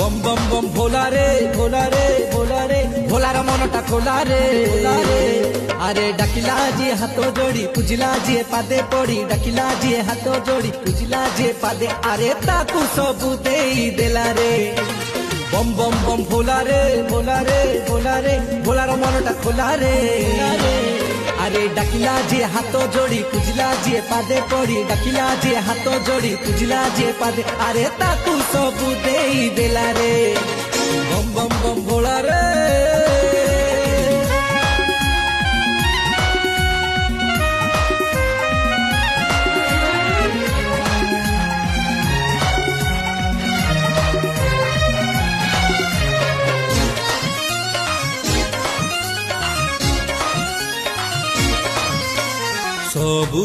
बम बम बम भोला रे भोला रे भोला रे भोलार मनटा खोला रे अरे डाकिला जी हाथ जोड़ी पूजिला जी पादे पड़ी डाकिला जी हाथ जोड़ी पूजिला जी पादे अरे ताकू सबू देई देला रे बम बम बम भोला रे भोला रे भोला रे भोलार मनटा खोला रे अरे डाकिला जी हाथ जोड़ी पूजिला जी पादे पड़ी डाकिला जी हाथ जोड़ी पूजिला जी पादे अरे ताकू सबू देई देला रे बम बम बम भोला रे सबू